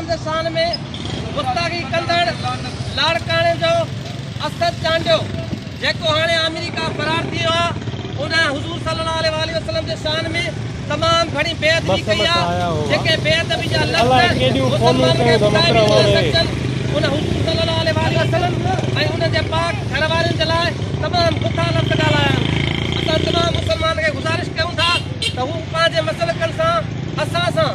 वसल्लम जे शान में गुस्ताखी कंदड़ लाड़काणे जो असद चांडियो जेको हाणे अमेरिका फरार थी वियो आहे उन हुज़ूर सल्लल्लाहु अलैहि वसल्लम जे शान में तमाम घणी बेअदबी कई आहे जेके बेअदबी जा लफ़्ज़ मुसलमाननि खे ॿुधाए बि नथा सघजनि उन हुज़ूर सल्लल्लाहु अलैहि वसल्लम ऐं उन जे पाक घर वारनि जे लाइ तमामु सुठा लफ़्ज़ ॻाल्हाया आहिनि। असां तमामु मुसलमान खे गुज़ारिश कयूं था त हू पंहिंजे मसलकनि सां असां सां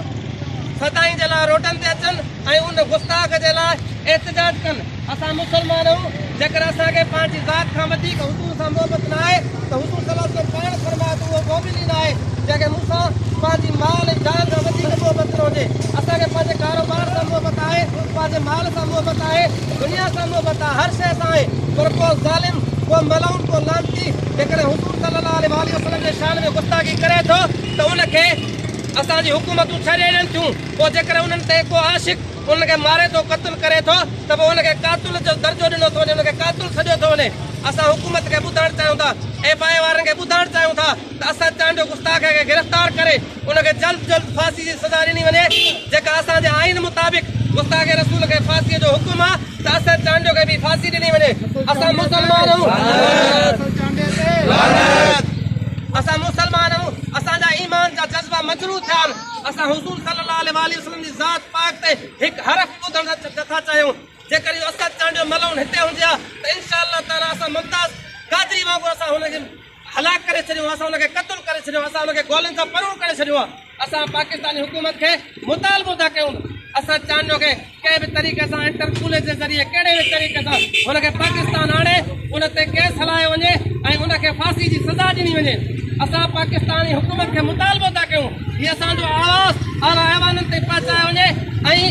सदाई जे लाइ रोडनि ते अचनि ऐं उन गुस्ताख जे लाइ एहतजाज कनि। असां मुसलमान आहियूं जेकर असांखे पंहिंजी ज़ात खां वधीक हुज़ूर सां मोहबत न आहे त हुज़ूर सल्लल्लाहु अलैहि वसल्लम पाण फरमाए त उहो मोमिन ई न आहे जंहिंखे मूंसां पंहिंजी माल ऐं जान खां वधीक मोहबत न हुजे। असांखे पंहिंजे कारोबार सां मोहबत आहे, पंहिंजे माल सां मोहबत आहे, दुनिया सां मोहबत आहे, हर शइ सां आहे। पर को ज़ालिम को मलाउन को लानती जेकॾहिं हुज़ूर सल्लल्लाहु अलैहि वसल्लम जे शान में गुस्ताखी करे थो त उनखे असांजी हुकूमतूं छॾे ॾियनि थियूं। पोइ जेकर उन्हनि ते को आशिक उनखे मारे थो क़त्ल करे थो त पोइ उनखे कातुल जो दर्जो ॾिनो थो वञे, उनखे कातुल सॼो थो वञे। असां हुकूमत खे ॿुधाइणु चाहियूं था, FI वारनि खे ॿुधाइणु चाहियूं था त असद चांडियो गुस्ताख खे गिरफ़्तार करे उनखे जल्द जल्द फांसी जी सज़ा ॾिनी वञे जेका असांजे आइन मुताबिक़ गुस्ताख रसूल खे फांसीअ जो हुकुम आहे त असद चांडियो खे बि फांसी ॾिनी वञे। असां मुसलमान आहियूं, असांजा ईमान जा जज़्बा मजरूह थिया आहिनि। असां हुज़ूर सल्लल्लाहु अलैहि वसल्लम जी ज़ात पाक ते हिकु हरफ़ ॿुधण नथा चाहियूं। जेकर इहो असद चांडियो मलाउन हिते हुजे हा त इंशाअल्लाह ताला असां मुमताज़ कादरी वांगुरु असां हुनखे हलाक करे छॾियूं, असां हुनखे क़त्ल करे छॾियूं, असां हुनखे गोलियुनि सां परो करे छॾियूं आहे। असां पाकिस्तानी हुकूमत खे मुतालबो था कयूं असद चांडियो खे कंहिं बि तरीक़े सां इंटरपोल जे ज़रिए कहिड़े बि तरीक़े सां हुनखे पाकिस्तान आणे उन ते केस हलायो वञे ऐं उनखे फांसी जी सज़ा ॾिनी वञे। असां पाकिस्तानी हुकूमत खे मुतालबो था कयूं हीअ असांजो आवाज़ आला ऐवाननि ते पहुचायो वञे ऐं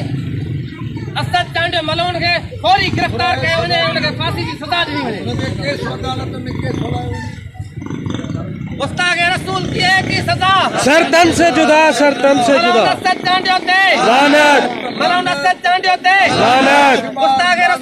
असद चांडियो मलाउन खे फौरी गिरफ़्तार कयो वञे, उनखे फांसी जी सज़ा ॾिनी वञे। गुस्ताख रसूल की एक ही सज़ा, सर तन से जुदा, सर तन से जुदा। असद चांडियो ते लानत, मलाउन असद चांडियो ते लानत। गुस्ताख